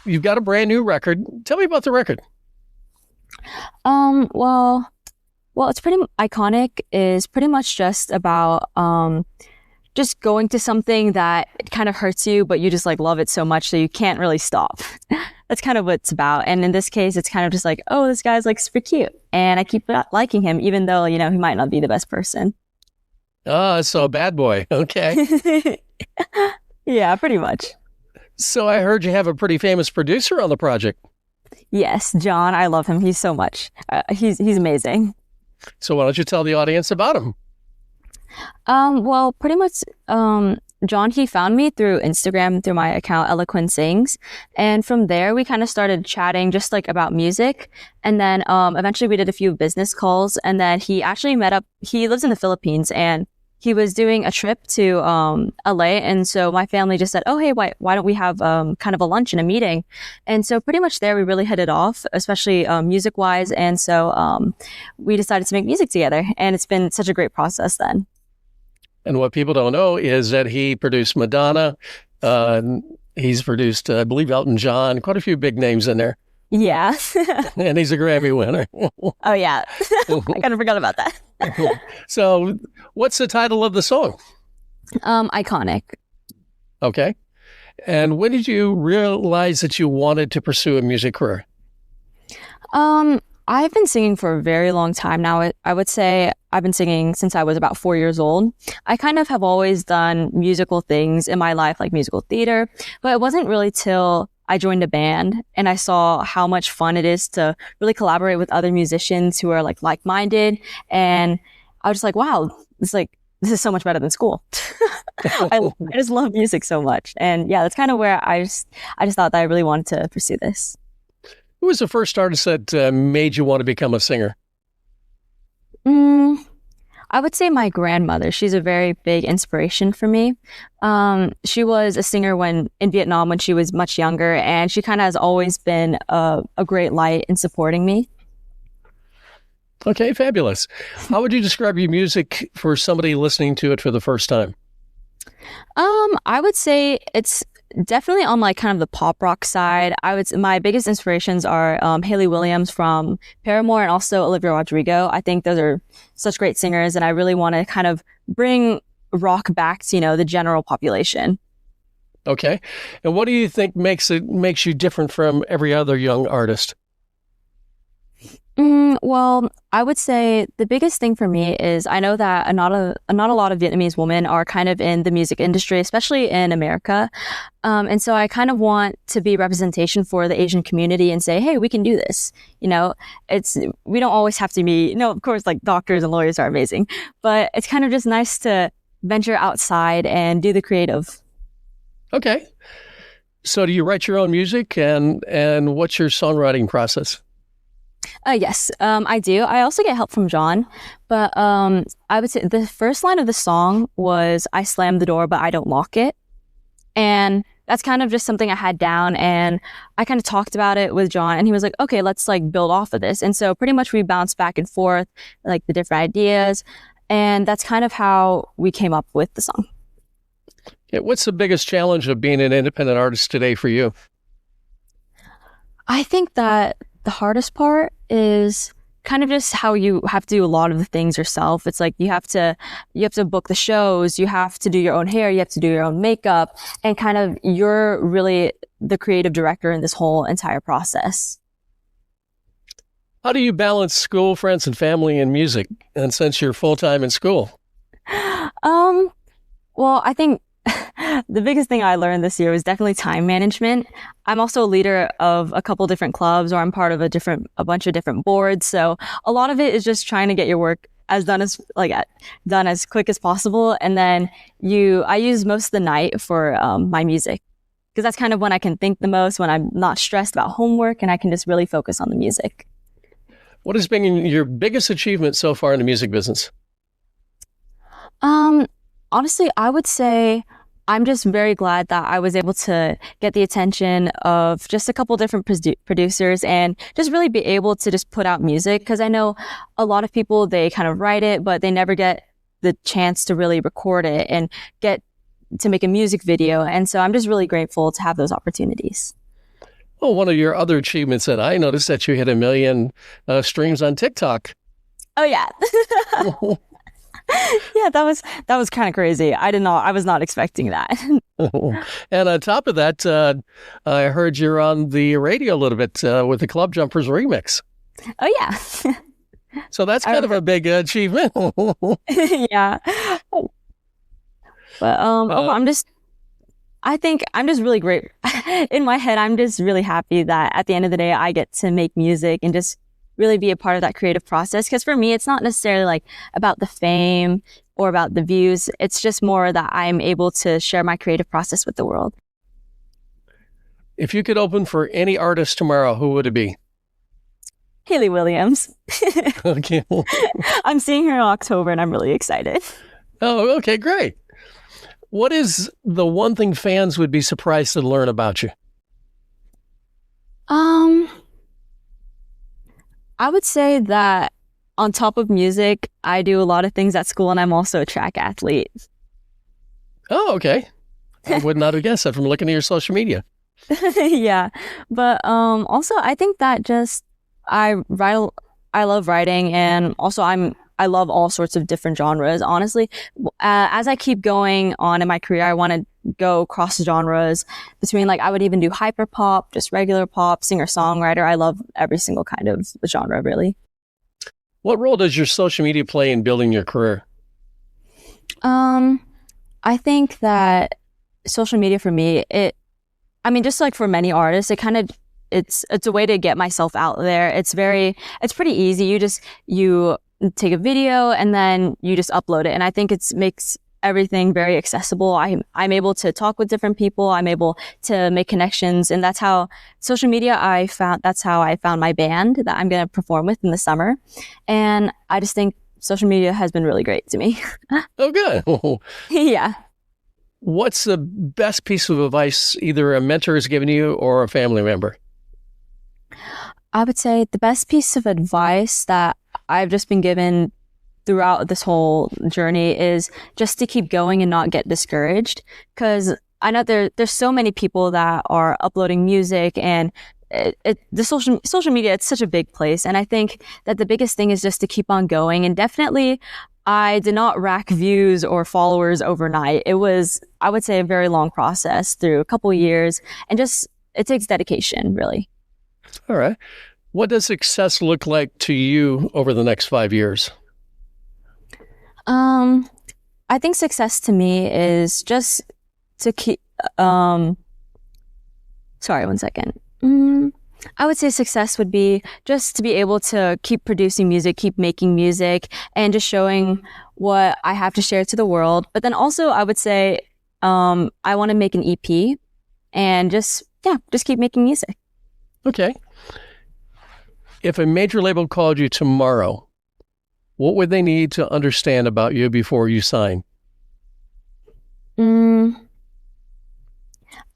you've got a brand new record. Tell me about the record. Well, it's pretty iconic. Is pretty much just about just going to something that kind of hurts you, but you just like love it so much so you can't really stop. That's kind of what it's about. And in this case, it's kind of just like, oh, this guy's like super cute, and I keep liking him, even though he might not be the best person. Oh, so a bad boy. Okay. Yeah, pretty much. So I heard you have a pretty famous producer on the project. Yes, Jon. I love him. He's so much. He's amazing. So why don't you tell the audience about him? Well, pretty much, Jon, he found me through Instagram, through my account, Ella Quynh Sings. And from there, we kind of started chatting just like about music. And then, eventually we did a few business calls, and then he actually he lives in the Philippines, and he was doing a trip to, LA. And so my family just said, oh, hey, why don't we have, kind of a lunch and a meeting? And so pretty much there, we really hit it off, especially, music wise. And so, we decided to make music together, and it's been such a great process then. And what people don't know is that he produced Madonna. He's produced, I believe, Elton John, quite a few big names in there. Yeah. And he's a Grammy winner. Oh, yeah. I kind of forgot about that. So what's the title of the song? Iconic. Okay. And when did you realize that you wanted to pursue a music career? I've been singing for a very long time now. I would say I've been singing since I was about 4 years old. I kind of have always done musical things in my life, like musical theater, but it wasn't really till I joined a band and I saw how much fun it is to really collaborate with other musicians who are like-minded. And I was just like, wow, this is so much better than school. I just love music so much. And yeah, that's kind of where I just thought that I really wanted to pursue this. Who was the first artist that made you want to become a singer? I would say my grandmother. She's a very big inspiration for me. She was a singer in Vietnam when she was much younger, and she kind of has always been a great light in supporting me. Okay, fabulous. How would you describe your music for somebody listening to it for the first time? I would say it's definitely on like kind of the pop rock side. My biggest inspirations are Hayley Williams from Paramore and also Olivia Rodrigo. I think those are such great singers, and I really want to kind of bring rock back to the general population. Okay, and what do you think makes you different from every other young artist? Well, I would say the biggest thing for me is I know that not a lot of Vietnamese women are kind of in the music industry, especially in America. And so I kind of want to be representation for the Asian community and say, hey, we can do this. We don't always have to be, of course, like doctors and lawyers are amazing, but it's kind of just nice to venture outside and do the creative. Okay. So do you write your own music, and what's your songwriting process? Yes, I do. I also get help from Jon, but I would say the first line of the song was, I slammed the door, but I don't lock it. And that's kind of just something I had down, and I kind of talked about it with Jon, and he was like, okay, let's like build off of this. And so pretty much we bounced back and forth, like the different ideas. And that's kind of how we came up with the song. Yeah, what's the biggest challenge of being an independent artist today for you? I think that the hardest part is kind of just how you have to do a lot of the things yourself. It's like you have to book the shows, you have to do your own hair, you have to do your own makeup, and kind of you're really the creative director in this whole entire process. How do you balance school, friends, and family and music? And since you're full-time in school? Well, I think the biggest thing I learned this year was definitely time management. I'm also a leader of a couple different clubs, or I'm part of a bunch of different boards. So a lot of it is just trying to get your work done as quick as possible. And then I use most of the night for my music, because that's kind of when I can think the most, when I'm not stressed about homework and I can just really focus on the music. What has been your biggest achievement so far in the music business? Honestly, I would say I'm just very glad that I was able to get the attention of just a couple different producers and just really be able to just put out music. Because I know a lot of people, they kind of write it, but they never get the chance to really record it and get to make a music video. And so I'm just really grateful to have those opportunities. Oh, one of your other achievements that I noticed that you hit 1 million streams on TikTok. Oh yeah. Yeah, that was kind of crazy. I was not expecting that. And on top of that, I heard you're on the radio a little bit with the Club Jumpers remix. Oh yeah. So that's kind of a big achievement. Yeah. But I think I'm just really great. In my head, I'm just really happy that at the end of the day, I get to make music and just really be a part of that creative process. Because for me, it's not necessarily like about the fame or about the views. It's just more that I'm able to share my creative process with the world. If you could open for any artist tomorrow, who would it be? Hayley Williams. Okay. I'm seeing her in October and I'm really excited. Oh, okay, great. What is the one thing fans would be surprised to learn about you? I would say that on top of music, I do a lot of things at school and I'm also a track athlete. Oh, okay. I would not have guessed that from looking at your social media. Yeah. But also I think that just I love writing, and also I love all sorts of different genres. Honestly, as I keep going on in my career, I want to go cross genres between, like, I would even do hyper pop, just regular pop, singer-songwriter. I love every single kind of genre, really. What role does your social media play in building your career? I think that social media for me, just like for many artists, it's a way to get myself out there. It's pretty easy. You take a video and then you just upload it. And I think it makes everything very accessible. I'm able to talk with different people. I'm able to make connections. And that's how social media, that's how I found my band that I'm going to perform with in the summer. And I just think social media has been really great to me. Oh, good. Yeah. What's the best piece of advice either a mentor has given you or a family member? I would say the best piece of advice that I've just been given throughout this whole journey is just to keep going and not get discouraged. Because I know there's so many people that are uploading music, and the social media, it's such a big place. And I think that the biggest thing is just to keep on going. And definitely, I did not rack views or followers overnight. It was, I would say, a very long process through a couple of years, and just it takes dedication, really. All right. What does success look like to you over the next 5 years? I think success to me is just to keep, sorry, 1 second. I would say success would be just to be able to keep producing music, keep making music, and just showing what I have to share to the world. But then also I would say, I want to make an EP and just keep making music. Okay. If a major label called you tomorrow, what would they need to understand about you before you sign?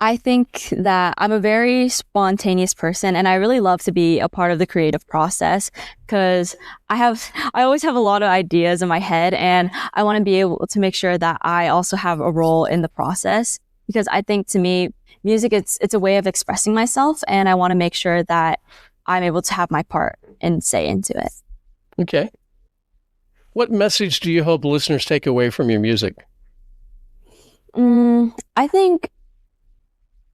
I think that I'm a very spontaneous person, and I really love to be a part of the creative process because I always have a lot of ideas in my head, and I want to be able to make sure that I also have a role in the process, because I think to me, music, it's a way of expressing myself, and I want to make sure that I'm able to have my part and say into it. Okay. What message do you hope listeners take away from your music? I think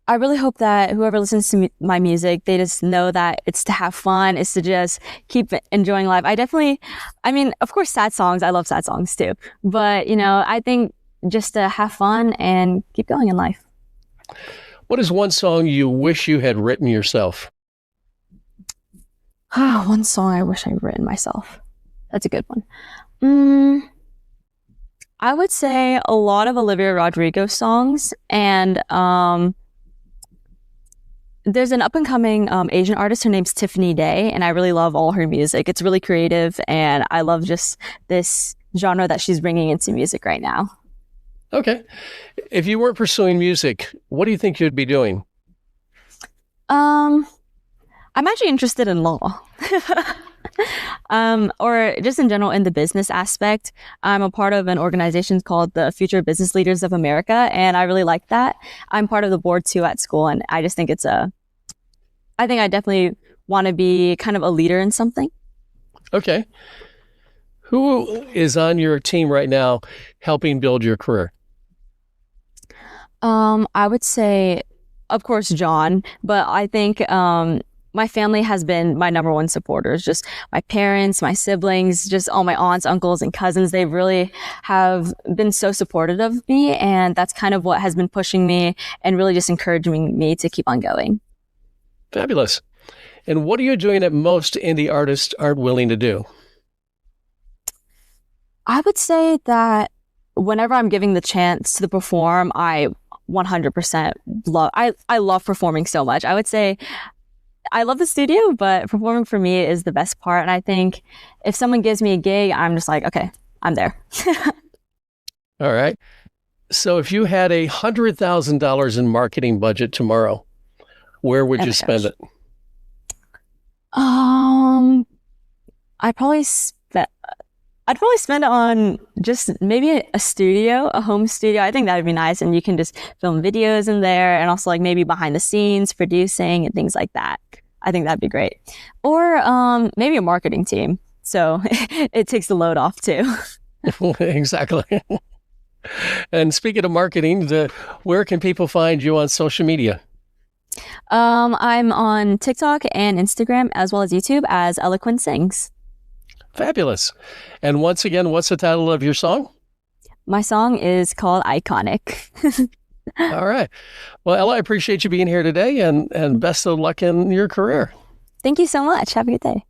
I really hope that whoever listens to my music, they just know that it's to have fun, it's to just keep enjoying life. Of course, sad songs, I love sad songs too. But, I think just to have fun and keep going in life. What is one song you wish you had written yourself? One song I wish I'd written myself. That's a good one. I would say a lot of Olivia Rodrigo songs, and there's an up-and-coming Asian artist. Her name's Tiffany Day, and I really love all her music. It's really creative, and I love just this genre that she's bringing into music right now. Okay. If you weren't pursuing music, what do you think you'd be doing? I'm actually interested in law. Or just in general in the business aspect. I'm a part of an organization called the Future Business Leaders of America, and I really like that. I'm part of the board too at school, and I just think it's a I think I definitely want to be kind of a leader in something. Okay. Who is on your team right now helping build your career? I would say, of course, Jon, but I think my family has been my number one supporters. Just my parents, my siblings, just all my aunts, uncles, and cousins. They really have been so supportive of me, and that's kind of what has been pushing me and really just encouraging me to keep on going. Fabulous. And what are you doing that most indie artists aren't willing to do? I would say that whenever I'm giving the chance to perform, I 100% love. I love performing so much. I would say I love the studio, but performing for me is the best part. And I think if someone gives me a gig, I'm just like, okay, I'm there. All right. So if you had $100,000 in marketing budget tomorrow, where would you spend it? I'd probably spend it on just maybe a studio, a home studio. I think that would be nice. And you can just film videos in there and also like maybe behind the scenes, producing and things like that. I think that'd be great. Or maybe a marketing team. So it takes the load off too. Exactly. And speaking of marketing, where can people find you on social media? I'm on TikTok and Instagram as well as YouTube as Ella Quynh Sings. Fabulous. And once again, what's the title of your song? My song is called Iconic. All right. Well, Ella, I appreciate you being here today and best of luck in your career. Thank you so much. Have a good day.